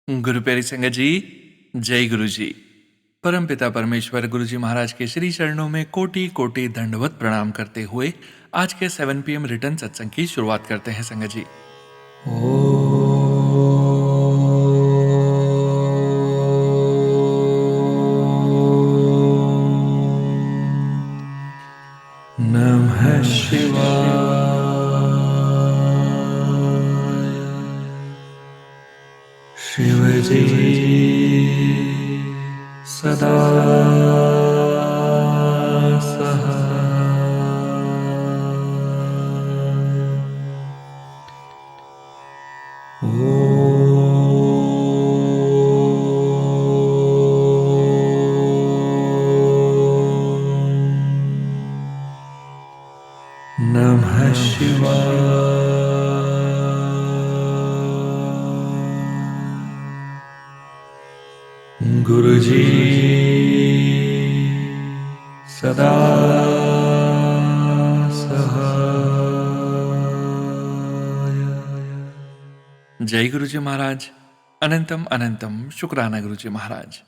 गुरु प्यारी संगत जी, जय गुरु जी। परमपिता परमेश्वर गुरु जी महाराज के श्री चरणों में कोटि कोटि दंडवत प्रणाम करते हुए आज के 7 PM रिटर्न सत्संग की शुरुआत करते हैं संगत जी। नमः शिवाय। शिव जी सदा नमः शिवाय। गुरु जी सदा सहाय। जय गुरु जी महाराज। अनंतम अनंतम शुक्राना गुरु जी महाराज।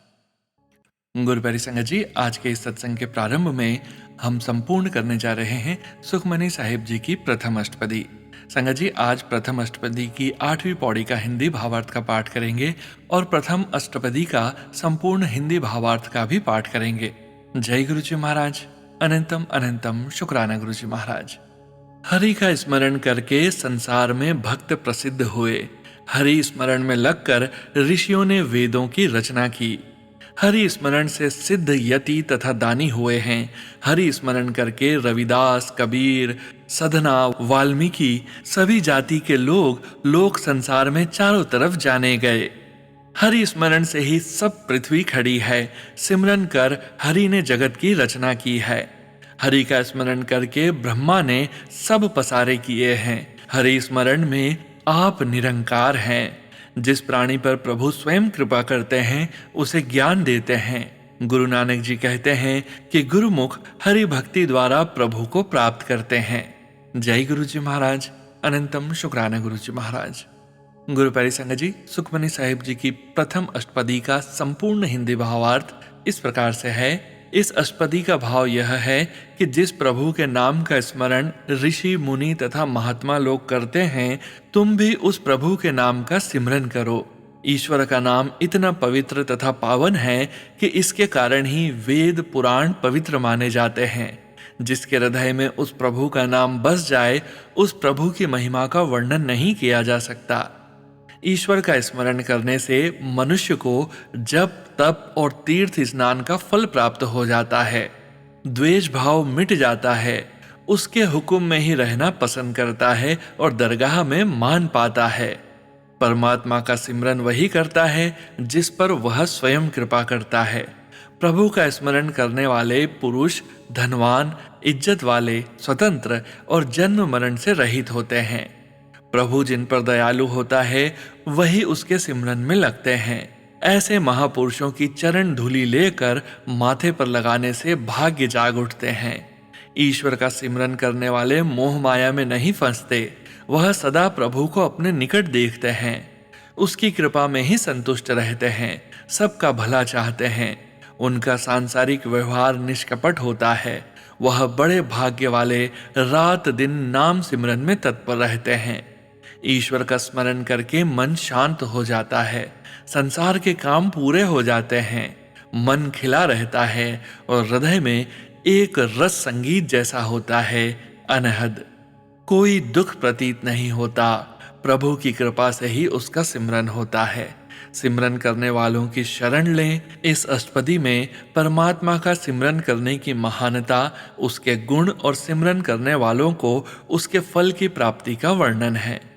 गुरु प्यारी संगत जी, आज के इस सत्संग के प्रारंभ में हम संपूर्ण करने जा रहे हैं सुखमनी साहिब जी की प्रथम अष्टपदी। संगत जी, आज प्रथम अष्टपदी की 8वीं पौड़ी का हिंदी भावार्थ का पाठ करेंगे और प्रथम अष्टपदी का संपूर्ण हिंदी भावार्थ का भी पाठ करेंगे। जय गुरु जी महाराज। अनंतम अनंतम शुक्राना गुरु जी महाराज। हरि का स्मरण करके संसार में भक्त प्रसिद्ध हुए। हरि स्मरण में लगकर ऋषियों ने वेदों की रचना की। हरि स्मरण से सिद्ध यति तथा दानी हुए हैं। हरि स्मरण करके रविदास, कबीर, सधना, वाल्मीकि सभी जाति के लोग संसार में चारों तरफ जाने गए। हरि स्मरण से ही सब पृथ्वी खड़ी है। सिमरन कर हरि ने जगत की रचना की है। हरि का स्मरण करके ब्रह्मा ने सब पसारे किए हैं। हरि स्मरण में आप निरंकार हैं। जिस प्राणी पर प्रभु स्वयं कृपा करते हैं उसे ज्ञान देते हैं। गुरु नानक जी कहते हैं कि गुरुमुख हरि भक्ति द्वारा प्रभु को प्राप्त करते हैं। जय गुरु जी महाराज। अनंतम शुक्राना गुरु जी महाराज। गुरु प्यारी संगत जी, सुखमनी साहिब जी की प्रथम अष्टपदी का संपूर्ण हिंदी भावार्थ इस प्रकार से है। इस अष्टपदी का भाव यह है कि जिस प्रभु के नाम का स्मरण ऋषि, मुनि तथा महात्मा लोग करते हैं, तुम भी उस प्रभु के नाम का सिमरन करो। ईश्वर का नाम इतना पवित्र तथा पावन है कि इसके कारण ही वेद पुराण पवित्र माने जाते हैं। जिसके हृदय में उस प्रभु का नाम बस जाए, उस प्रभु की महिमा का वर्णन नहीं किया जा सकता। ईश्वर का स्मरण करने से मनुष्य को जप, तप और तीर्थ स्नान का फल प्राप्त हो जाता है। द्वेष भाव मिट जाता है। उसके हुक्म में ही रहना पसंद करता है और दरगाह में मान पाता है। परमात्मा का सिमरन वही करता है जिस पर वह स्वयं कृपा करता है। प्रभु का स्मरण करने वाले पुरुष धनवान, इज्जत वाले, स्वतंत्र और जन्म मरण से रहित होते हैं। प्रभु जिन पर दयालु होता है वही उसके सिमरन में लगते हैं। ऐसे महापुरुषों की चरण धूलि लेकर माथे पर लगाने से भाग्य जाग उठते हैं। ईश्वर का सिमरन करने वाले मोह माया में नहीं फंसते। वह सदा प्रभु को अपने निकट देखते हैं। उसकी कृपा में ही संतुष्ट रहते हैं। सबका भला चाहते हैं। उनका सांसारिक व्यवहार निष्कपट होता है। वह बड़े भाग्य वाले रात दिन नाम सिमरन में तत्पर रहते हैं। ईश्वर का स्मरण करके मन शांत हो जाता है। संसार के काम पूरे हो जाते हैं। मन खिला रहता है और हृदय में एक रस संगीत जैसा होता है, अनहद। कोई दुख प्रतीत नहीं होता। प्रभु की कृपा से ही उसका सिमरन होता है। सिमरन करने वालों की शरण लें। इस अष्टपदी में परमात्मा का सिमरन करने की महानता, उसके गुण और सिमरन करने वालों को उसके फल की प्राप्ति का वर्णन है।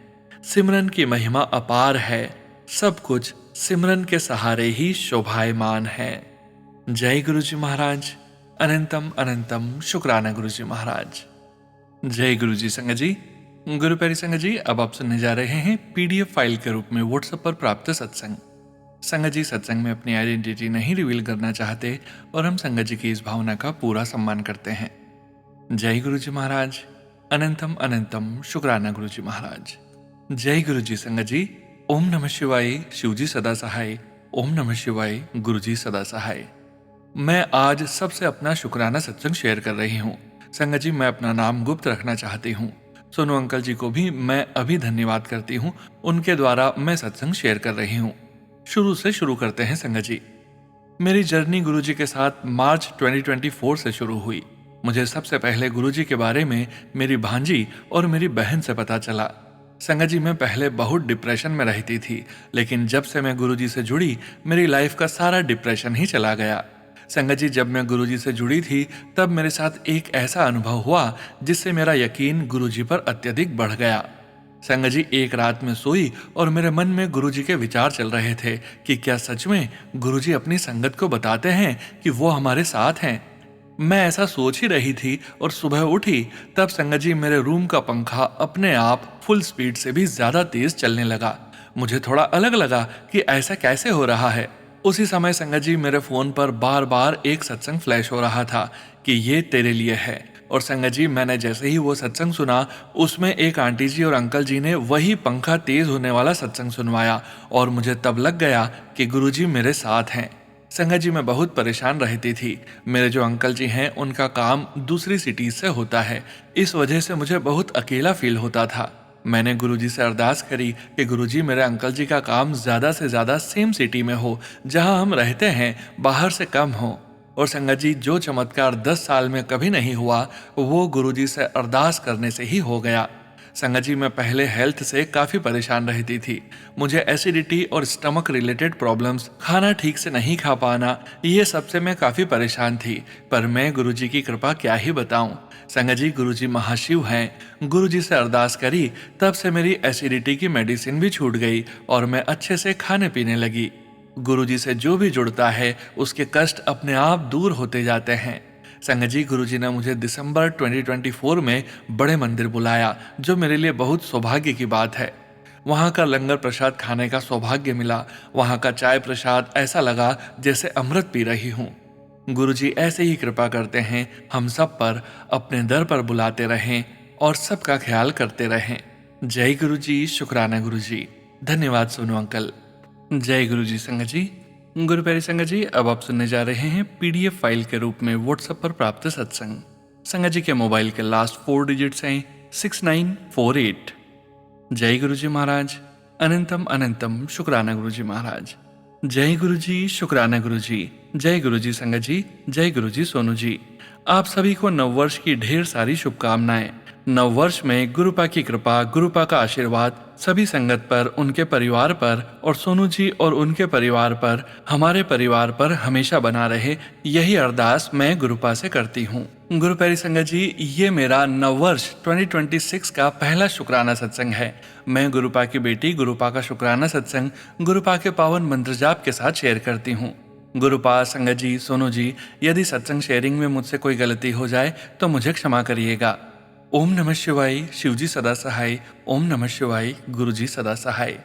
सिमरन की महिमा अपार है। सब कुछ सिमरन के सहारे ही शोभायमान है। जय गुरु जी महाराज। अनंतम अनंतम शुक्राना गुरु जी महाराज। जय गुरु जी संगत जी। गुरु प्यारी संगत जी, अब आप सुनने जा रहे हैं PDF फाइल के रूप में व्हाट्सएप पर प्राप्त सत्संग। संगत जी सत्संग में अपनी आइडेंटिटी नहीं रिवील करना चाहते और हम संगत जी की इस भावना का पूरा सम्मान करते हैं। जय गुरु जी महाराज। अनंतम अनंतम शुक्राना गुरु जी महाराज। जय गुरु जी संगत जी। ओम नमः शिवाय, शिवजी सदा सहाय। ओम नमः शिवाय, गुरुजी सदा सहाय। मैं आज सबसे अपना शुक्राना सत्संग शेयर कर रही हूँ। संगत जी, मैं अपना नाम गुप्त रखना चाहती हूँ। सोनू अंकल जी को भी मैं अभी धन्यवाद करती हूँ, उनके द्वारा मैं सत्संग शेयर कर रही हूँ। शुरू से शुरू करते हैं संगत जी। मेरी जर्नी गुरुजी के साथ मार्च 2024 से शुरू हुई। मुझे सबसे पहले गुरुजी के बारे में मेरी भांजी और मेरी बहन से पता चला। संगत जी, मैं पहले बहुत डिप्रेशन में रहती थी, लेकिन जब से मैं गुरुजी से जुड़ी, मेरी लाइफ का सारा डिप्रेशन ही चला गया। संगत जी, जब मैं गुरुजी से जुड़ी थी, तब मेरे साथ एक ऐसा अनुभव हुआ जिससे मेरा यकीन गुरुजी पर अत्यधिक बढ़ गया। संगत जी, एक रात में सोई और मेरे मन में गुरुजी के विचार चल रहे थे कि क्या सच में गुरुजी अपनी संगत को बताते हैं कि वो हमारे साथ हैं। मैं ऐसा सोच ही रही थी और सुबह उठी, तब संगत जी मेरे रूम का पंखा अपने आप फुल स्पीड से भी ज्यादा तेज चलने लगा। मुझे थोड़ा अलग लगा कि ऐसा कैसे हो रहा है। उसी समय संगत जी मेरे फोन पर बार बार एक सत्संग फ्लैश हो रहा था कि ये तेरे लिए है। और संगत जी, मैंने जैसे ही वो सत्संग सुना, उसमें एक आंटी जी और अंकल जी ने वही पंखा तेज होने वाला सत्संग सुनवाया और मुझे तब लग गया कि गुरुजी मेरे साथ हैं। संगत जी, मैं बहुत परेशान रहती थी। मेरे जो अंकल जी हैं, उनका काम दूसरी सिटीज से होता है। इस वजह से मुझे बहुत अकेला फील होता था। मैंने गुरुजी से अरदास करी कि गुरुजी, मेरे अंकल जी का काम ज्यादा से ज्यादा सेम सिटी में हो जहां हम रहते हैं, बाहर से कम हो। और संगत जी, जो चमत्कार 10 साल में कभी नहीं हुआ, वो गुरुजी से अरदास करने से ही हो गया। संगत जी, मैं पहले हेल्थ से काफ़ी परेशान रहती थी। मुझे एसिडिटी और स्टमक रिलेटेड प्रॉब्लम्स, खाना ठीक से नहीं खा पाना, ये सबसे मैं काफ़ी परेशान थी। पर मैं गुरुजी की कृपा क्या ही बताऊं। संगत जी, गुरुजी महाशिव हैं। गुरुजी से अरदास करी, तब से मेरी एसिडिटी की मेडिसिन भी छूट गई और मैं अच्छे से खाने पीने लगी। गुरुजी से जो भी जुड़ता है, उसके कष्ट अपने आप दूर होते जाते हैं। संगत जी, गुरुजी ने मुझे दिसंबर 2024 में बड़े मंदिर बुलाया, जो मेरे लिए बहुत सौभाग्य की बात है। वहाँ का लंगर प्रसाद खाने का सौभाग्य मिला। वहाँ का चाय प्रसाद ऐसा लगा जैसे अमृत पी रही हूँ। गुरुजी ऐसे ही कृपा करते हैं, हम सब पर अपने दर पर बुलाते रहें और सबका ख्याल करते रहें। जय गुरुजी, शुक्राना गुरुजी। धन्यवाद सोनू अंकल। जय गुरु जी। संगत जी, गुरु प्यारी संगत जी, अब आप सुनने जा रहे हैं पीडीएफ फाइल के रूप में व्हाट्सएप पर प्राप्त सत्संग। संगत जी के मोबाइल के लास्ट 4 डिजिट्स हैं 6948। जय गुरु जी महाराज। अनंतम अनंतम शुक्राना गुरु जी महाराज। जय गुरु जी, शुक्राना गुरु जी। जय गुरु जी संगत जी। जय गुरु जी सोनू जी। आप सभी को नववर्ष की ढेर सारी शुभकामनाएं। नववर्ष में गुरुपा की कृपा, गुरुपा का आशीर्वाद सभी संगत पर, उनके परिवार पर और सोनू जी और उनके परिवार पर, हमारे परिवार पर हमेशा बना रहे, यही अरदास मैं गुरुपा से करती हूँ। गुरु प्यारी संगत जी, ये मेरा नववर्ष 2026 का पहला शुक्राना सत्संग है। मैं गुरुपा की बेटी गुरुपा का शुक्राना सत्संग गुरुपा के पावन मंत्र जाप के साथ शेयर करती हूँ। गुरुपा, संगत जी, सोनू जी, यदि सत्संग शेयरिंग में मुझसे कोई गलती हो जाए तो मुझे क्षमा करिएगा। ओम नमः शिवाय, शिवजी सदा सहाय। ओम नमः शिवाय, गुरुजी सदा सहाय।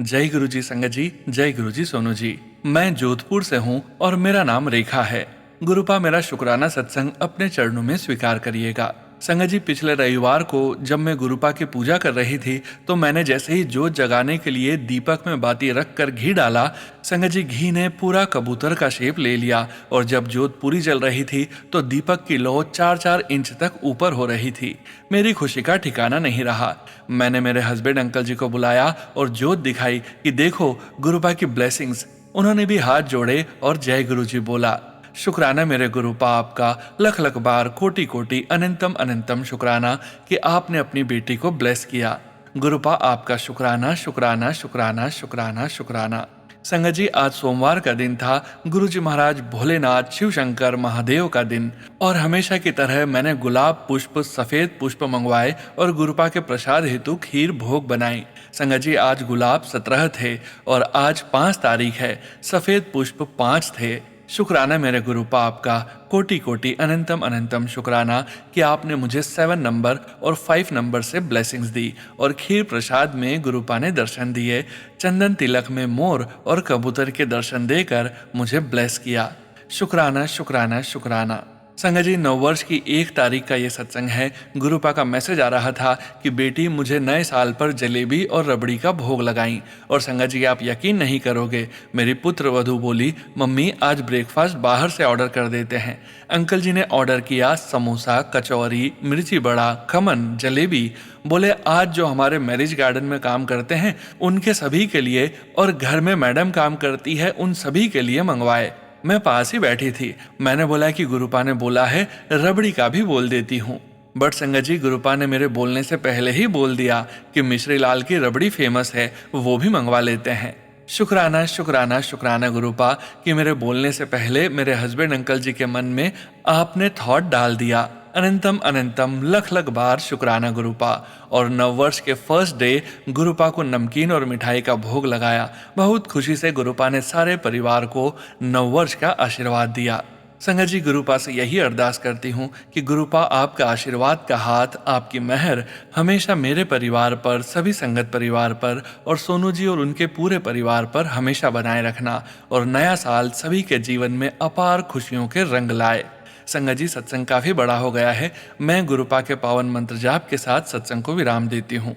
जय गुरुजी संगत जी। जय गुरुजी सोनू जी। मैं जोधपुर से हूँ और मेरा नाम रेखा है। गुरुपा, मेरा शुक्राना सत्संग अपने चरणों में स्वीकार करिएगा। संगत जी, पिछले रविवार को जब मैं गुरुपा की पूजा कर रही थी, तो मैंने जैसे ही जोत जगाने के लिए दीपक में बाती रख कर घी डाला, संगत जी, घी ने पूरा कबूतर का शेप ले लिया और जब जोत पूरी जल रही थी तो दीपक की लौ 4-4 इंच तक ऊपर हो रही थी। मेरी खुशी का ठिकाना नहीं रहा। मैंने मेरे हस्बैंड अंकल जी को बुलाया और जोत दिखाई कि देखो गुरुपा की ब्लेसिंग्स। उन्होंने भी हाथ जोड़े और जय गुरु जी बोला। शुक्राना मेरे गुरुपा आपका, लख लख बार, कोटि कोटि, अनंतम अनंतम शुक्राना कि आपने अपनी बेटी को ब्लेस किया। गुरुपा, आपका शुक्राना शुक्राना शुक्राना शुक्राना शुक्राना। संगत जी, आज सोमवार का दिन था, गुरु जी महाराज भोलेनाथ, शिव शंकर, महादेव का दिन, और हमेशा की तरह मैंने गुलाब पुष्प, सफेद पुष्प मंगवाए और गुरुपा के प्रसाद हेतु खीर भोग बनाई। संगत जी, आज गुलाब 17 थे और आज 5 तारीख है। सफेद पुष्प 5 थे। शुक्राना मेरे गुरुपा आपका, कोटि कोटि अनंतम अनंतम शुक्राना कि आपने मुझे 7 नंबर और 5 नंबर से ब्लेसिंग्स दी और खीर प्रसाद में गुरुपा ने दर्शन दिए। चंदन तिलक में मोर और कबूतर के दर्शन देकर मुझे ब्लेस किया। शुक्राना शुक्राना शुक्राना। संगत जी, नववर्ष की 1 तारीख का ये सत्संग है। गुरुपा का मैसेज आ रहा था कि बेटी मुझे नए साल पर जलेबी और रबड़ी का भोग लगाई। और संगत जी, आप यकीन नहीं करोगे, मेरी पुत्र वधू बोली, मम्मी आज ब्रेकफास्ट बाहर से ऑर्डर कर देते हैं। अंकल जी ने ऑर्डर किया समोसा, कचौरी, मिर्ची बड़ा, खमन, जलेबी। बोले आज जो हमारे मैरिज गार्डन में काम करते हैं उनके सभी के लिए, और घर में मैडम काम करती है उन सभी के लिए मंगवाए। मैं पास ही बैठी थी। मैंने बोला कि गुरुपा ने बोला है रबड़ी का भी बोल देती हूँ। बट संगत जी, गुरुपा ने मेरे बोलने से पहले ही बोल दिया कि मिश्री लाल की रबड़ी फेमस है, वो भी मंगवा लेते हैं। शुक्राना शुक्राना शुक्राना गुरुपा कि मेरे बोलने से पहले मेरे हस्बैंड अंकल जी के मन में आपने थॉट डाल दिया। अनंतम अनंतम लख लख बार शुक्राना गुरुपा। और नववर्ष के फर्स्ट डे गुरुपा को नमकीन और मिठाई का भोग लगाया। बहुत खुशी से गुरुपा ने सारे परिवार को नववर्ष का आशीर्वाद दिया। संगत जी, गुरुपा से यही अरदास करती हूँ कि गुरुपा आपका आशीर्वाद का हाथ, आपकी मेहर हमेशा मेरे परिवार पर, सभी संगत परिवार पर और सोनू जी और उनके पूरे परिवार पर हमेशा बनाए रखना, और नया साल सभी के जीवन में अपार खुशियों के रंग लाए। संगत जी, सत्संग काफी बड़ा हो गया है। मैं गुरुपा के पावन मंत्र जाप के साथ सत्संग को विराम देती हूँ।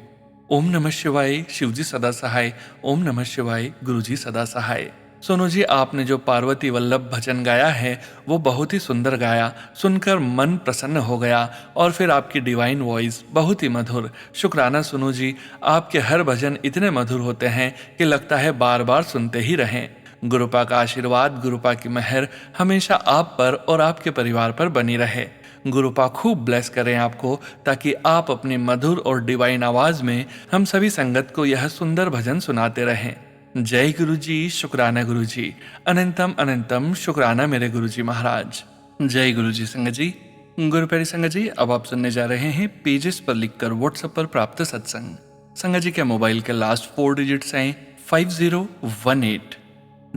ओम नमः शिवाय, शिवजी सदा सहाय। ओम नमः शिवाय, गुरुजी सदा सहाय। सोनू जी, आपने जो पार्वती वल्लभ भजन गाया है वो बहुत ही सुंदर गाया, सुनकर मन प्रसन्न हो गया। और फिर आपकी डिवाइन वॉइस बहुत ही मधुर। शुक्राना सोनू जी, आपके हर भजन इतने मधुर होते हैं कि लगता है बार बार सुनते ही रहें। गुरुपा का आशीर्वाद, गुरुपा की मेहर हमेशा आप पर और आपके परिवार पर बनी रहे। गुरुपा खूब ब्लेस करें आपको, ताकि आप अपनी मधुर और डिवाइन आवाज में हम सभी संगत को यह सुंदर भजन सुनाते रहें। जय गुरु जी, शुक्राना गुरु जी। अनंतम अनंतम शुक्राना मेरे गुरु जी महाराज। जय गुरु जी। संगत जी, गुरु प्यारी संगत जी, अब आप सुनने जा रहे हैं पेजेस पर लिखकर व्हाट्सएप पर प्राप्त सत्संग। संगत जी के मोबाइल के लास्ट 4 डिजिट्स हैं 5018।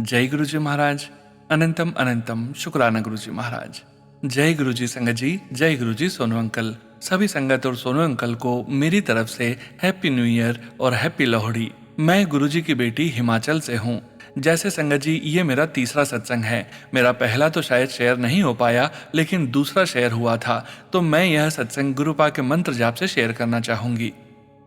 जय गुरु जी महाराज। अनंतम अनंतम शुक्राना गुरु जी महाराज। जय गुरु जी संगत जी। जय गुरु जी सोनू अंकल। सभी संगत और सोनू अंकल को मेरी तरफ से हैप्पी न्यू ईयर और हैप्पी लोहड़ी। मैं गुरु जी की बेटी हिमाचल से हूँ। जैसे संगत जी, ये मेरा तीसरा सत्संग है। मेरा पहला तो शायद शेयर नहीं हो पाया, लेकिन दूसरा शेयर हुआ था, तो मैं यह सत्संग गुरुपा के मंत्र जाप से शेयर करना चाहूंगी।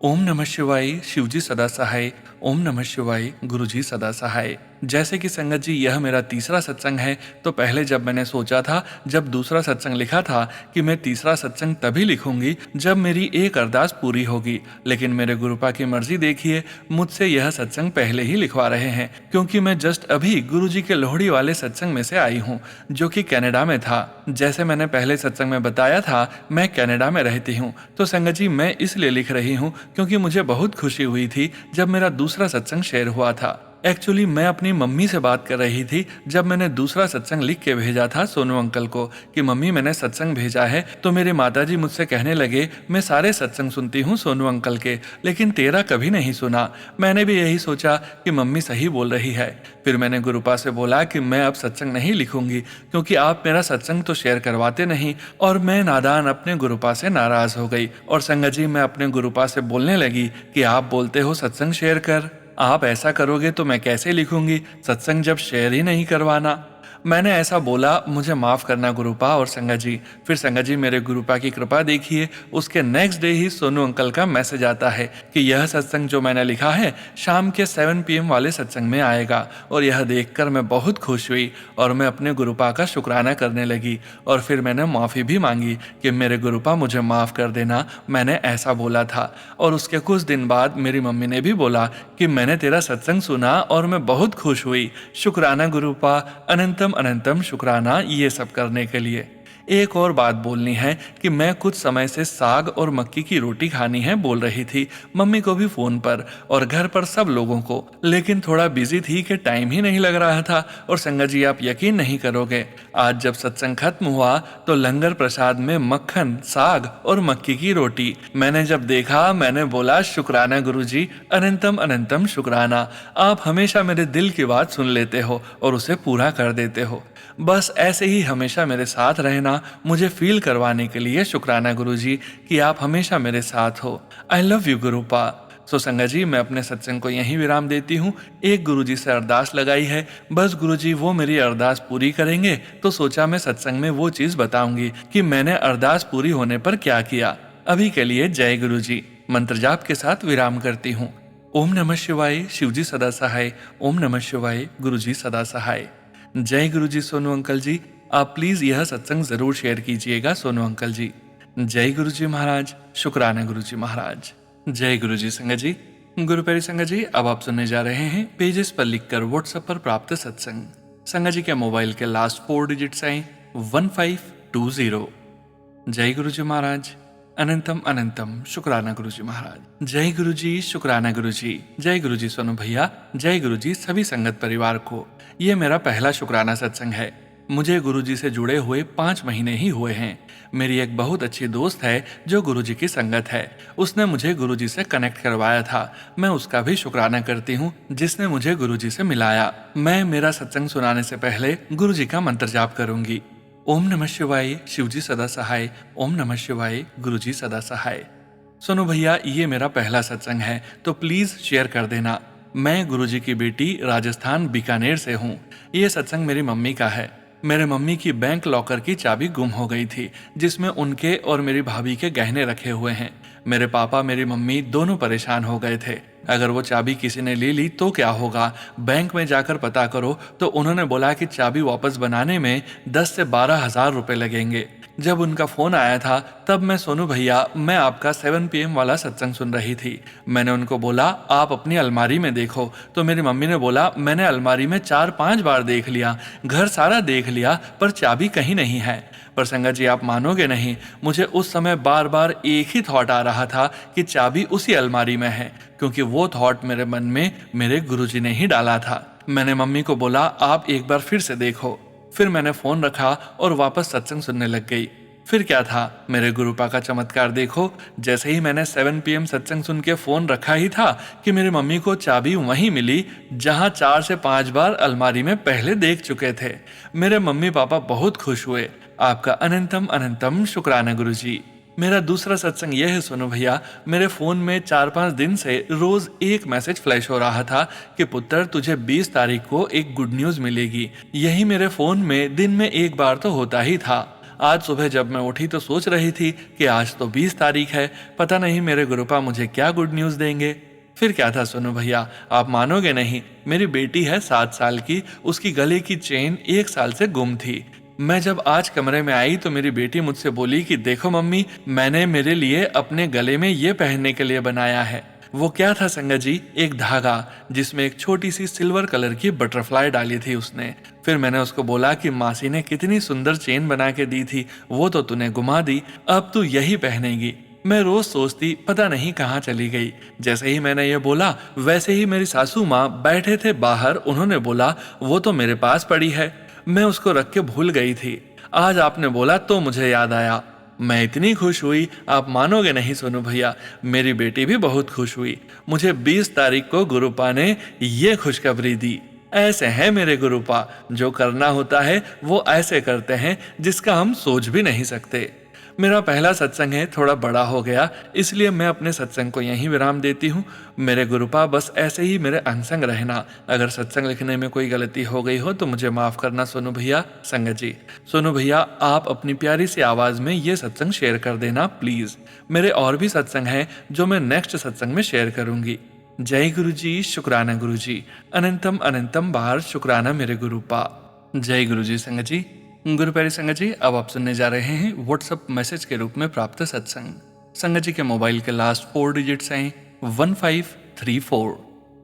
ओम नमः शिवाय, शिवजी सदा सहाय। ओम नमः शिवाय, गुरुजी सदा सहाय। जैसे कि संगत जी, यह मेरा तीसरा सत्संग है, तो पहले जब मैंने सोचा था, जब दूसरा सत्संग लिखा था कि मैं तीसरा सत्संग तभी लिखूंगी जब मेरी एक अरदास पूरी होगी, लेकिन मेरे गुरुपा की मर्जी देखिए, मुझसे यह सत्संग पहले ही लिखवा रहे हैं, क्योंकि मैं जस्ट अभी गुरुजी के लोहड़ी वाले सत्संग में से आई हूँ, जो कि कनाडा में था। जैसे मैंने पहले सत्संग में बताया था, मैं कनाडा में रहती हूँ, तो संगत जी मैं इसलिए लिख रही हूँ क्योंकि मुझे बहुत खुशी हुई थी जब मेरा दूसरा सत्संग शेयर हुआ था। एक्चुअली मैं अपनी मम्मी से बात कर रही थी जब मैंने दूसरा सत्संग लिख के भेजा था सोनू अंकल को कि मम्मी मैंने सत्संग भेजा है, तो मेरे माताजी मुझसे कहने लगे मैं सारे सत्संग सुनती हूँ सोनू अंकल के, लेकिन तेरा कभी नहीं सुना। मैंने भी यही सोचा कि मम्मी सही बोल रही है। फिर मैंने गुरुपा से बोला कि मैं अब सत्संग नहीं लिखूंगी क्योंकि आप मेरा सत्संग तो शेयर करवाते नहीं, और मैं नादान अपने गुरुपा से नाराज हो गई। और संगत जी, मैं अपने गुरुपा से बोलने लगी कि आप बोलते हो सत्संग शेयर कर, आप ऐसा करोगे तो मैं कैसे लिखूंगी सत्संग जब शेयर ही नहीं करवाना। मैंने ऐसा बोला, मुझे माफ करना गुरुपा और संगत जी। फिर संगत जी मेरे गुरुपा की कृपा देखिए, उसके नेक्स्ट डे ही सोनू अंकल का मैसेज आता है कि यह सत्संग जो मैंने लिखा है शाम के 7 PM वाले सत्संग में आएगा। और यह देखकर मैं बहुत खुश हुई और मैं अपने गुरुपा का शुक्राना करने लगी। और फिर मैंने माफ़ी भी मांगी कि मेरे गुरुपा मुझे माफ़ कर देना, मैंने ऐसा बोला था। और उसके कुछ दिन बाद मेरी मम्मी ने भी बोला कि मैंने तेरा सत्संग सुना और मैं बहुत खुश हुई। शुक्राना गुरुपा, अनंतम अनंतम शुक्राना ये सब करने के लिए। एक और बात बोलनी है कि मैं कुछ समय से साग और मक्की की रोटी खानी है बोल रही थी, मम्मी को भी फोन पर और घर पर सब लोगों को, लेकिन थोड़ा बिजी थी कि टाइम ही नहीं लग रहा था। और संगत जी आप यकीन नहीं करोगे, आज जब सत्संग खत्म हुआ तो लंगर प्रसाद में मक्खन, साग और मक्की की रोटी मैंने जब देखा, मैंने बोला शुक्राना गुरुजी, अनंतम अनंतम शुक्राना। आप हमेशा मेरे दिल की बात सुन लेते हो और उसे पूरा कर देते हो। बस ऐसे ही हमेशा मेरे साथ रहना, मुझे फील करवाने के लिए शुक्राना गुरुजी कि आप हमेशा मेरे साथ हो। I love you गुरुपा। सो संगत जी, मैं अपने सत्संग को यहीं विराम देती हूँ। एक गुरुजी से अरदास लगाई है, बस गुरुजी वो मेरी अरदास पूरी करेंगे तो सोचा मैं सत्संग में वो चीज बताऊंगी कि मैंने अरदास पूरी होने पर क्या किया। अभी के लिए जय गुरुजी। मंत्र जाप के साथ विराम करती हूँ। ओम नमः शिवाय, शिवजी सदा सहाय। ओम नमः शिवाय, गुरुजी सदा सहाय। जय गुरुजी सोनू अंकल जी। आप प्लीज यह सत्संग जरूर शेयर कीजिएगा सोनू अंकल जी। जय गुरुजी महाराज। शुक्राना गुरुजी महाराज। जय गुरुजी संगत जी। गुरु प्यारी संगत जी, अब आप सुनने जा रहे हैं पेजेस पर लिखकर व्हाट्सएप पर प्राप्त सत्संग। संगत जी के मोबाइल के लास्ट 4 डिजिट्स आए 1520। जय गुरुजी महाराज। अनंतम अनंतम शुक्राना गुरुजी महाराज। जय गुरुजी, शुक्राना गुरुजी। जय गुरुजी सोनू भैया। जय गुरुजी सभी संगत परिवार को। ये मेरा पहला शुक्राना सत्संग है। मुझे गुरुजी से जुड़े हुए 5 महीने ही हुए हैं। मेरी एक बहुत अच्छी दोस्त है जो गुरुजी की संगत है। उसने मुझे गुरुजी से कनेक्ट करवाया था। मैं उसका भी शुक्राना करती हूँ जिसने मुझे गुरुजी से मिलाया। मैं मेरा सत्संग सुनाने से पहले गुरुजी का मंत्र जाप करूंगी। ओम नमः शिवाय, शिवजी सदा सहाय। ओम नमः शिवाय, गुरुजी सदा सहाय। सुनो भैया, ये मेरा पहला सत्संग है तो प्लीज शेयर कर देना। मैं गुरुजी की बेटी राजस्थान बीकानेर से हूँ। ये सत्संग मेरी मम्मी का है। मेरे मम्मी की बैंक लॉकर की चाबी गुम हो गई थी जिसमें उनके और मेरी भाभी के गहने रखे हुए हैं। मेरे पापा मेरी मम्मी दोनों परेशान हो गए थे। अगर वो चाबी किसी ने ले ली तो क्या होगा, बैंक में जाकर पता करो। तो उन्होंने बोला कि चाबी वापस बनाने में 10 से 12 हजार रुपए लगेंगे। जब उनका फोन आया था तब मैं सोनू भैया, मैं आपका 7 PM वाला सत्संग सुन रही थी। मैंने उनको बोला आप अपनी अलमारी में देखो। तो मेरी मम्मी ने बोला मैंने अलमारी में 4-5 बार देख लिया, घर सारा देख लिया, पर चाबी कहीं नहीं है। पर संगत जी, आप मानोगे नहीं, मुझे उस समय बार बार एक ही थॉट आ रहा था कि चाबी उसी अलमारी में है, क्योंकि वो थॉट मेरे मन में मेरे गुरुजी ने ही डाला था। मैंने मम्मी को बोला आप एक बार फिर से देखो। फिर मैंने फोन रखा और वापस सत्संग सुनने लग गई। फिर क्या था, मेरे गुरुपा का चमत्कार देखो। जैसे ही मैंने 7 PM सत्संग सुन के फोन रखा ही था कि मेरी मम्मी को चाबी वहीं मिली जहां 4 से 5 बार अलमारी में पहले देख चुके थे। मेरे मम्मी पापा बहुत खुश हुए। आपका अनंतम अनंतम शुक्राना गुरुजी। मेरा दूसरा सत्संग यह है सोनू भैया, मेरे फोन में 4-5 दिन से रोज एक मैसेज फ्लैश हो रहा था कि पुत्र तुझे 20 तारीख को एक गुड न्यूज मिलेगी। यही मेरे फोन में दिन में एक बार तो होता ही था। आज सुबह जब मैं उठी तो सोच रही थी कि आज तो 20 तारीख है, पता नहीं मेरे गुरुपा मुझे क्या गुड न्यूज देंगे। फिर क्या था सोनू भैया, आप मानोगे नहीं, मेरी बेटी है 7 साल की, उसकी गले की चेन 1 साल से गुम थी। मैं जब आज कमरे में आई तो मेरी बेटी मुझसे बोली कि देखो मम्मी, मैंने मेरे लिए अपने गले में ये पहनने के लिए बनाया है। वो क्या था संगत जी, एक धागा जिसमें एक छोटी सी सिल्वर कलर की बटरफ्लाई डाली थी उसने। फिर मैंने उसको बोला कि मासी ने कितनी सुंदर चेन बना के दी थी, वो तो तूने गुमा दी, अब तू यही पहनेगी। मैं रोज सोचती पता नहीं कहाँ चली गई। जैसे ही मैंने ये बोला वैसे ही मेरी सासू माँ बैठे थे बाहर, उन्होंने बोला वो तो मेरे पास पड़ी है, मैं उसको रख के भूल गई थी। आज आपने बोला तो मुझे याद आया। मैं इतनी खुश हुई, आप मानोगे नहीं सोनू भैया, मेरी बेटी भी बहुत खुश हुई। मुझे 20 तारीख को गुरुपा ने ये खुशखबरी दी। ऐसे हैं मेरे गुरुपा, जो करना होता है वो ऐसे करते हैं जिसका हम सोच भी नहीं सकते। मेरा पहला सत्संग है, थोड़ा बड़ा हो गया, इसलिए मैं अपने सत्संग को यहीं विराम देती हूँ। मेरे गुरुपा बस ऐसे ही मेरे अंग रहना। अगर सत्संग लिखने में कोई गलती हो गई हो तो मुझे माफ करना सोनू भैया। संगत जी, सोनू भैया आप अपनी प्यारी सी आवाज में ये सत्संग शेयर कर देना प्लीज। मेरे और भी सत्संग हैं जो मैं नेक्स्ट सत्संग में शेयर करूंगी। जय गुरु जी, शुक्राना गुरु जी। अनंतम अनंतम बार शुक्राना मेरे गुरुपा। जय गुरु जी संगत जी। गुरु प्यारी संगत जी, अब आप सुनने जा रहे हैं व्हाट्सएप मैसेज के रूप में प्राप्त सत्संग। संगत जी के मोबाइल के लास्ट 4 डिजिट्स हैं 1534।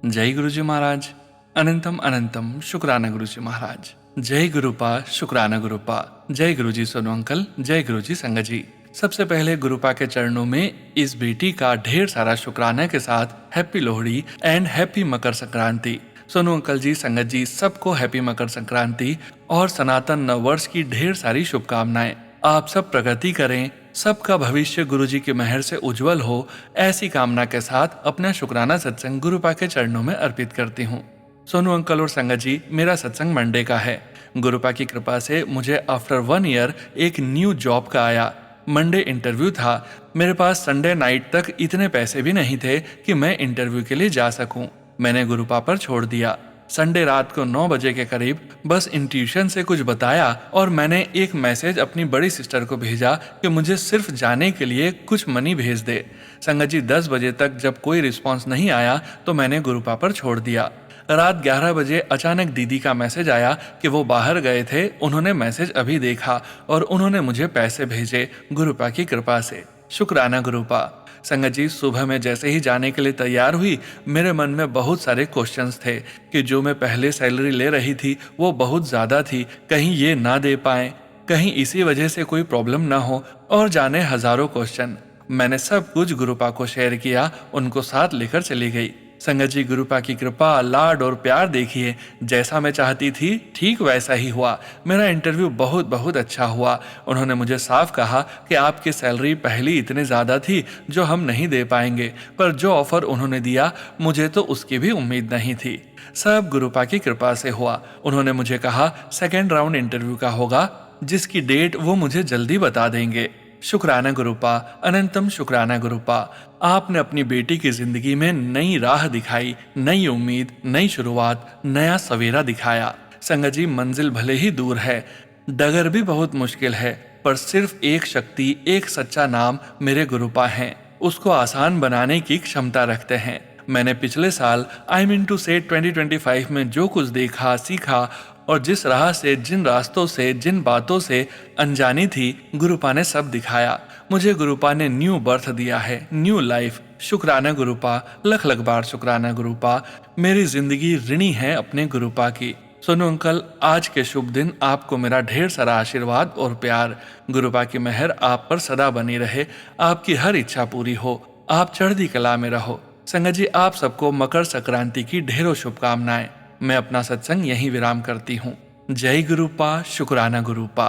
जय गुरु जी महाराज। अनंतम अनंतम शुक्राना गुरु जी महाराज। जय गुरुपा, शुक्राना गुरुपा। जय गुरु जी सोनू अंकल। जय गुरु जी संगत जी। सबसे पहले गुरुपा के चरणों में इस बेटी का ढेर सारा शुक्राना के साथ happy Lohri and happy Makar Sankranti. Sonu uncle ji, संगत जी, सबको हैप्पी मकर संक्रांति और सनातन नववर्ष की ढेर सारी शुभकामनाएं। आप सब प्रगति करें, सबका भविष्य गुरुजी की मेहर से उज्जवल हो, ऐसी कामना के साथ अपना शुक्राना सत्संग गुरुपा के चरणों में अर्पित करती हूँ। सोनू अंकल और संगत जी, मेरा सत्संग मंडे का है। गुरुपा की कृपा से मुझे आफ्टर 1 ईयर एक न्यू जॉब का आया। मंडे इंटरव्यू था। मेरे पास संडे नाइट तक इतने पैसे भी नहीं थे कि मैं इंटरव्यू के लिए जा सकूं। मैंने गुरुपा पर छोड़ दिया। संडे रात को 9 बजे के करीब बस इंट्यूशन से कुछ बताया और मैंने एक मैसेज अपनी बड़ी सिस्टर को भेजा कि मुझे सिर्फ जाने के लिए कुछ मनी भेज दे। संगत जी 10 बजे तक जब कोई रिस्पांस नहीं आया तो मैंने गुरुपा पर छोड़ दिया। रात 11 बजे अचानक दीदी का मैसेज आया कि वो बाहर गए थे, उन्होंने मैसेज अभी देखा और उन्होंने मुझे पैसे भेजे गुरुपा की कृपा से। शुक्राना गुरुपा। संगत जी सुबह में जैसे ही जाने के लिए तैयार हुई, मेरे मन में बहुत सारे क्वेश्चंस थे कि जो मैं पहले सैलरी ले रही थी वो बहुत ज़्यादा थी, कहीं ये ना दे पाए, कहीं इसी वजह से कोई प्रॉब्लम ना हो, और जाने हजारों क्वेश्चन। मैंने सब कुछ गुरुपा को शेयर किया, उनको साथ लेकर चली गई। संगत जी गुरुपा की कृपा, लाड और प्यार देखिए, जैसा मैं चाहती थी ठीक वैसा ही हुआ। मेरा इंटरव्यू बहुत बहुत अच्छा हुआ। उन्होंने मुझे साफ कहा कि आपकी सैलरी पहली इतनी ज़्यादा थी जो हम नहीं दे पाएंगे, पर जो ऑफर उन्होंने दिया मुझे तो उसकी भी उम्मीद नहीं थी। सब गुरुपा की कृपा से हुआ। उन्होंने मुझे कहा सेकेंड राउंड इंटरव्यू का होगा, जिसकी डेट वो मुझे जल्दी बता देंगे। शुक्राना गुरुपा, अनंतम शुक्राना गुरुपा। आपने अपनी बेटी की जिंदगी में नई राह दिखाई, नई उम्मीद, नई शुरुआत, नया सवेरा दिखाया। संगत जी मंजिल भले ही दूर है, डगर भी बहुत मुश्किल है, पर सिर्फ एक शक्ति, एक सच्चा नाम मेरे गुरुपा हैं, उसको आसान बनाने की क्षमता रखते हैं। मैंने पिछले साल आई मीन टू से 2025 में जो कुछ देखा, सीखा और जिस राह से, जिन रास्तों से, जिन बातों से अनजानी थी, गुरुपा ने सब दिखाया। मुझे गुरुपा ने न्यू बर्थ दिया है, न्यू लाइफ। शुक्राना गुरुपा, लख लख बार शुक्राना गुरुपा। मेरी जिंदगी ऋणी है अपने गुरुपा की। सोनू अंकल, आज के शुभ दिन आपको मेरा ढेर सारा आशीर्वाद और प्यार। गुरुपा की मेहर आप पर सदा बनी रहे, आपकी हर इच्छा पूरी हो, आप चढ़ती कला में रहो। संगत जी आप सबको मकर संक्रांति की ढेरों शुभकामनाएं। मैं अपना सत्संग यहीं विराम करती हूँ। जय गुरुपा, शुक्राना गुरुपा।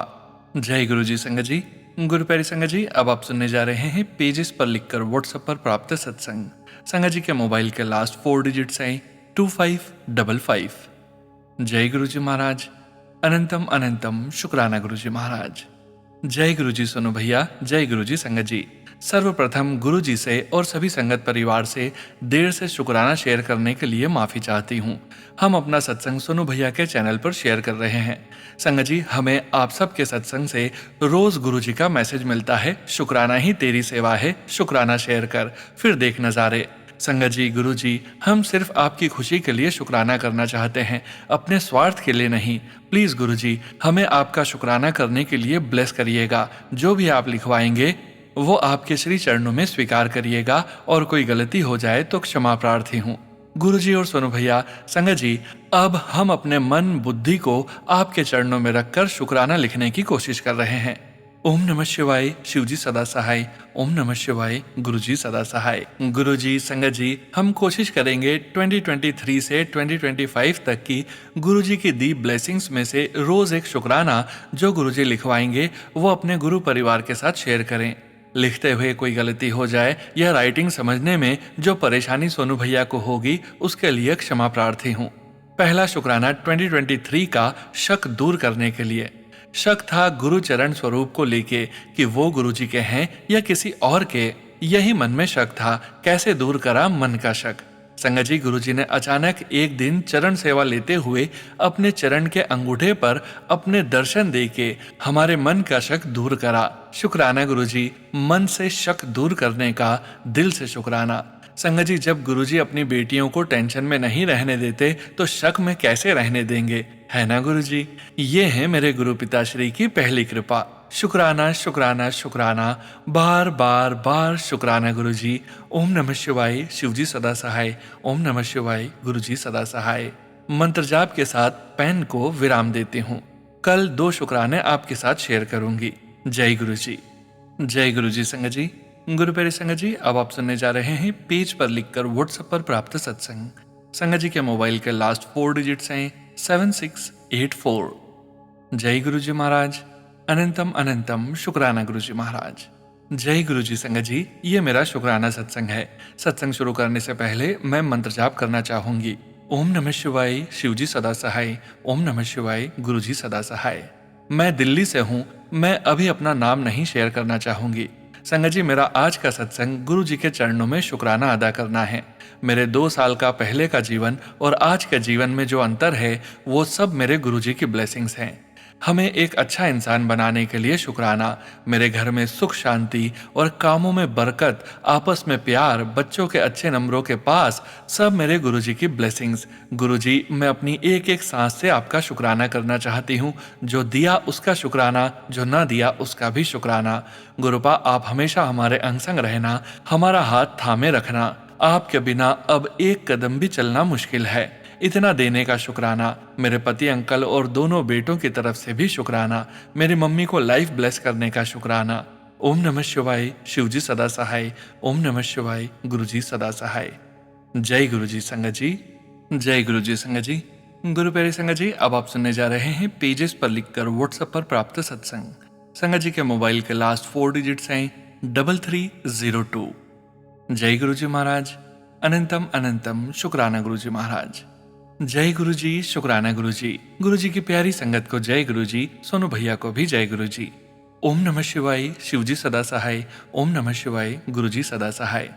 जय गुरु जी। संगत जी, गुरु प्यारी संगत जी, अब आप सुनने जा रहे हैं पेजेस पर लिखकर व्हाट्सएप पर प्राप्त सत्संग। संगत जी के मोबाइल के लास्ट 4 डिजिट्स हैं 2555। जय गुरु जी महाराज। अनंतम अनंतम शुक्राना गुरु जी महाराज। जय गुरु जी सोनू भैया। जय गुरु जी संगत जी। सर्वप्रथम गुरु जी से और सभी संगत परिवार से देर से शुक्राना शेयर करने के लिए माफी चाहती हूँ। हम अपना सत्संग सोनू भैया के चैनल पर शेयर कर रहे हैं। संगत जी हमें आप सबके सत्संग से रोज गुरु जी का मैसेज मिलता है, शुक्राना ही तेरी सेवा है, शुक्राना शेयर कर, फिर देख नजारे। संगत जी, गुरु जी, हम सिर्फ आपकी खुशी के लिए शुक्राना करना चाहते हैं, अपने स्वार्थ के लिए नहीं। प्लीज गुरु जी हमें आपका शुक्राना करने के लिए ब्लेस करिएगा। जो भी आप लिखवाएंगे वो आपके श्री चरणों में स्वीकार करिएगा, और कोई गलती हो जाए तो क्षमा प्रार्थी हूँ। गुरु जी और सोनू भैया, संगत जी, अब हम अपने मन बुद्धि को आपके चरणों में रखकर शुक्राना लिखने की कोशिश कर रहे हैं। ओम नमः शिवाय, शिव जी सदा सहाय। ओम नमः शिवाय, गुरु जी सदा सहाय। गुरु जी, संगत जी, हम कोशिश करेंगे 2023 से 2025 तक की गुरु जी की दी ब्लेसिंग्स में से रोज एक शुक्राना जो गुरु जी लिखवाएंगे वो अपने गुरु परिवार के साथ शेयर करें। लिखते हुए कोई गलती हो जाए या राइटिंग समझने में जो परेशानी सोनू भैया को होगी उसके लिए क्षमा प्रार्थी हूँ। पहला शुक्राना 2023 का शक दूर करने के लिए। शक था गुरु चरण स्वरूप को लेके कि वो गुरु जी के हैं या किसी और के, यही मन में शक था। कैसे दूर करा मन का शक। संगत जी, गुरु जी ने अचानक एक दिन चरण सेवा लेते हुए अपने चरण के अंगूठे पर अपने दर्शन देके हमारे मन का शक दूर करा। शुक्राना गुरु जी, मन से शक दूर करने का दिल से शुक्राना। संगत जी, जब गुरु जी अपनी बेटियों को टेंशन में नहीं रहने देते तो शक में कैसे रहने देंगे, है ना गुरु जी। ये है मेरे गुरु पिताश्री की पहली कृपा। शुक्राना शुक्राना शुक्राना, बार बार बार शुक्राना गुरु जी। ओम नमः शिवाय, शिव जी सदा सहाय। ओम नमः शिवाय, गुरु जी सदा सहाय। मंत्र जाप के साथ पेन को विराम देती हूँ। कल 2 शुक्राने आपके साथ शेयर करूंगी। जय गुरु जी। जय गुरु जी। संगत जी, गुरु प्यारे संगत जी, अब आप सुनने जा रहे हैं पेज पर लिखकर व्हाट्सएप पर प्राप्त सत्संग। संगत जी के मोबाइल के लास्ट 4 डिजिट्स हैं 7684। जय गुरु जी महाराज। अनंतम अनंतम शुक्राना गुरु जी महाराज। जय गुरु जी। संगत जी, ये मेरा शुक्राना सत्संग है। सत्संग शुरू करने से पहले मैं मंत्र जाप करना चाहूंगी। ओम नमः शिवाय, शिव जी सदा सहाय। ओम नमः शिवाय, गुरु जी सदा सहाय। मैं दिल्ली से हूँ, मैं अभी अपना नाम नहीं शेयर करना चाहूंगी। संगत जी, मेरा आज का सत्संग गुरु जी के चरणों में शुक्राना अदा करना है। मेरे 2 साल का पहले का जीवन और आज के जीवन में जो अंतर है वो सब मेरे गुरु जी की ब्लेसिंग्स हैं। हमें एक अच्छा इंसान बनाने के लिए शुक्राना। मेरे घर में सुख शांति और कामों में बरकत, आपस में प्यार, बच्चों के अच्छे नंबरों के पास, सब मेरे गुरुजी की ब्लेसिंग्स। गुरुजी, मैं अपनी एक एक सांस से आपका शुक्राना करना चाहती हूँ। जो दिया उसका शुक्राना, जो ना दिया उसका भी शुक्राना। गुरुपा, आप हमेशा हमारे अंग संग रहना, हमारा हाथ थामे रखना। आपके बिना अब एक कदम भी चलना मुश्किल है। इतना देने का शुक्राना। मेरे पति अंकल और दोनों बेटों की तरफ से भी शुक्राना। मेरी मम्मी को लाइफ ब्लेस करने का शुक्राना। ओम नमः शिवाय, शिवजी सदा सहाय। ओम नमः शिवाय, गुरुजी सदा सहाय। जय गुरुजी संगत जी। जय गुरुजी संगत जी। गुरु प्यारे संगत जी, अब आप सुनने जा रहे हैं पेजेस पर लिखकर व्हाट्सएप पर प्राप्त सत्संग। संगत जी के मोबाइल के लास्ट 4 डिजिट्स हैं 3302। जय गुरुजी महाराज। अनंतम अनंतम शुक्राना गुरुजी महाराज। जय गुरुजी, शुक्राना गुरुजी। गुरुजी की प्यारी संगत को जय गुरुजी। सोनू भैया को भी जय गुरुजी। ओम नमः शिवाय, शिवजी सदा सहाय। ओम नमः शिवाय, गुरुजी सदा सहाय।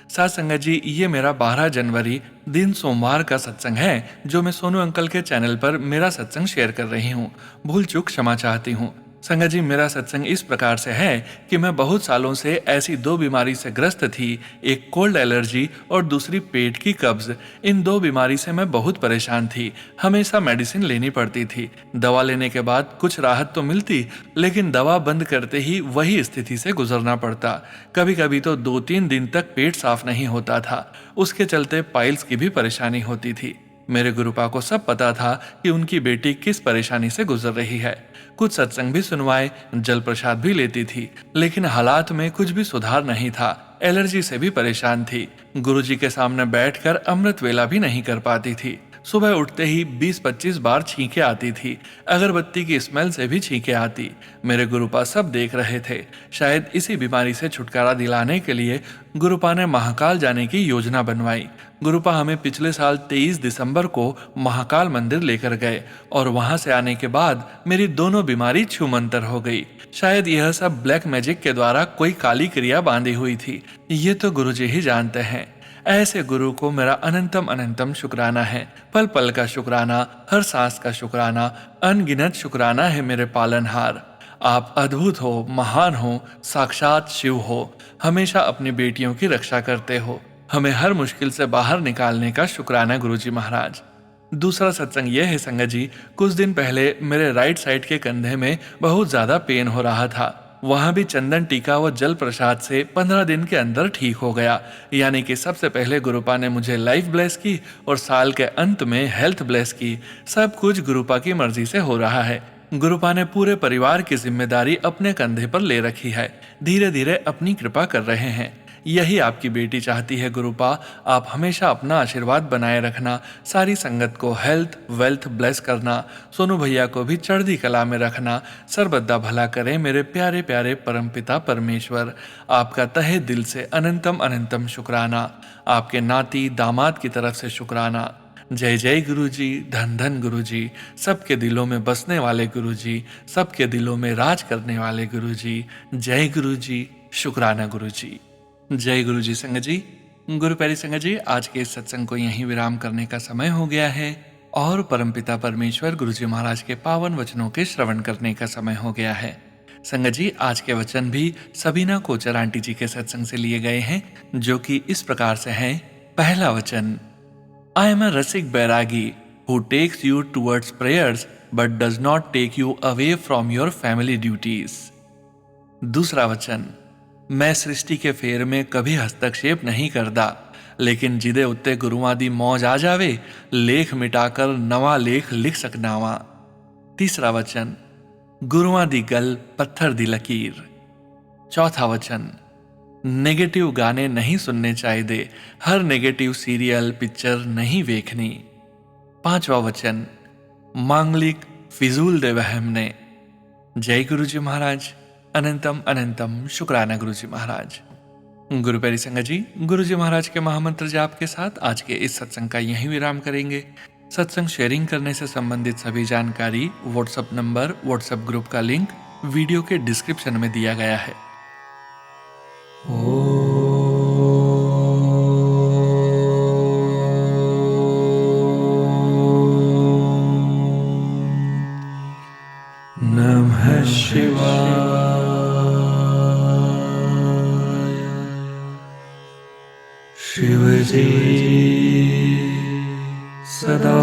साथ संगत जी, ये मेरा 12 जनवरी दिन सोमवार का सत्संग है जो मैं सोनू अंकल के चैनल पर मेरा सत्संग शेयर कर रही हूँ। भूल चूक क्षमा चाहती हूँ। संगत जी, मेरा सत्संग इस प्रकार से है कि मैं बहुत सालों से ऐसी 2 बीमारी से ग्रस्त थी, एक कोल्ड एलर्जी और दूसरी पेट की कब्ज। इन 2 बीमारी से मैं बहुत परेशान थी, हमेशा मेडिसिन लेनी पड़ती थी। दवा लेने के बाद कुछ राहत तो मिलती, लेकिन दवा बंद करते ही वही स्थिति से गुजरना पड़ता। कभी कभी तो 2-3 दिन तक पेट साफ नहीं होता था। उसके चलते पाइल्स की भी परेशानी होती थी। मेरे गुरुपा को सब पता था कि उनकी बेटी किस परेशानी से गुजर रही है। कुछ सत्संग भी सुनवाए, जल प्रसाद भी लेती थी, लेकिन हालात में कुछ भी सुधार नहीं था। एलर्जी से भी परेशान थी। गुरुजी के सामने बैठकर अमृत वेला भी नहीं कर पाती थी। सुबह उठते ही 20-25 बार छींके आती थी। अगरबत्ती की स्मेल से भी छींके आती। मेरे गुरुपा सब देख रहे थे। शायद इसी बीमारी से छुटकारा दिलाने के लिए गुरुपा ने महाकाल जाने की योजना बनवाई। गुरुपा हमें पिछले साल 23 दिसंबर को महाकाल मंदिर लेकर गए और वहां से आने के बाद मेरी दोनों बीमारी छूमंतर हो गई। शायद यह सब ब्लैक मैजिक के द्वारा कोई काली क्रिया बांधी हुई थी। ये तो गुरुजी ही जानते हैं। ऐसे गुरु को मेरा अनंतम अनंतम शुक्राना है। पल पल का शुक्राना, हर सांस का शुक्राना, अनगिनत शुक्राना है मेरे पालनहार। आप अद्भुत हो, महान हो, साक्षात शिव हो। हमेशा अपनी बेटियों की रक्षा करते हो। हमें हर मुश्किल से बाहर निकालने का शुक्राना गुरुजी महाराज। दूसरा सत्संग यह है संगत जी, कुछ दिन पहले मेरे राइट साइड के कंधे में बहुत ज्यादा पेन हो रहा था। वहां भी चंदन टीका व जल प्रसाद से 15 दिन के अंदर ठीक हो गया। यानी कि सबसे पहले गुरुपा ने मुझे लाइफ ब्लेस की और साल के अंत में हेल्थ ब्लेस की। सब कुछ गुरुपा की मर्जी से हो रहा है। गुरुपा ने पूरे परिवार की जिम्मेदारी अपने कंधे पर ले रखी है। धीरे धीरे अपनी कृपा कर रहे हैं। यही आपकी बेटी चाहती है गुरुपा। आप हमेशा अपना आशीर्वाद बनाए रखना। सारी संगत को हेल्थ वेल्थ ब्लेस करना। सोनू भैया को भी चढ़ती कला में रखना। सर्वदा भला करें मेरे प्यारे प्यारे परमपिता परमेश्वर। आपका तहे दिल से अनंतम अनंतम शुक्राना। आपके नाती दामाद की तरफ से शुक्राना। जय जय गुरुजी, धन धन गुरुजी। सबके दिलों में बसने वाले गुरुजी, सबके दिलों में राज करने वाले गुरुजी। जय गुरुजी, शुक्राना गुरुजी। जय गुरु जी संगत जी। गुरु प्यारी संगत जी, आज के इस सत्संग को यहीं विराम करने का समय हो गया है और परमपिता परमेश्वर गुरु जी महाराज के पावन वचनों के श्रवण करने का समय हो गया है। संगत जी, आज के वचन भी सबीना कोचर आंटी जी के सत्संग से लिए गए हैं, जो कि इस प्रकार से हैं। पहला वचन, I am a rasik bairagi who takes you towards prayers but does not take you away from your family duties. दूसरा वचन, मैं सृष्टि के फेर में कभी हस्तक्षेप नहीं करता, लेकिन जिदे उत्ते गुरुआं दी मौज आ जावे, लेख मिटाकर नवा लेख लिख सकनावा। तीसरा वचन, गुरुआं दी गल पत्थर दी लकीर। चौथा वचन, नेगेटिव गाने नहीं सुनने चाहिए, हर नेगेटिव सीरियल पिक्चर नहीं देखनी। पांचवा वचन, मांगलिक फिजूल दे वहम ने। जय गुरु जी महाराज। अनंतम अनंतम शुक्राना गुरु जी महाराज। गुरु प्यारी संगत जी, गुरु जी महाराज के महामंत्र जाप के साथ आज के इस सत्संग का यहीं विराम करेंगे। सत्संग शेयरिंग करने से संबंधित सभी जानकारी, व्हाट्सएप नंबर, व्हाट्सएप ग्रुप का लिंक वीडियो के डिस्क्रिप्शन में दिया गया है। नमः शिवाय। शिवजी सदा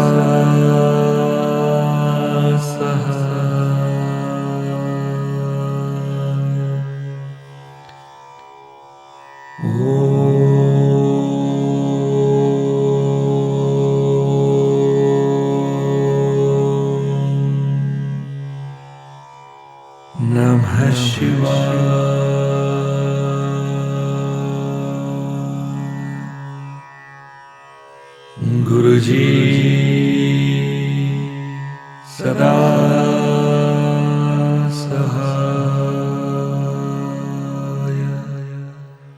नमः शिवाय। गुरुजी सदा सहाय।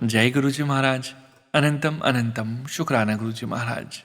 जय गुरुजी महाराज। अनंतम अनंतम शुक्राना गुरुजी महाराज।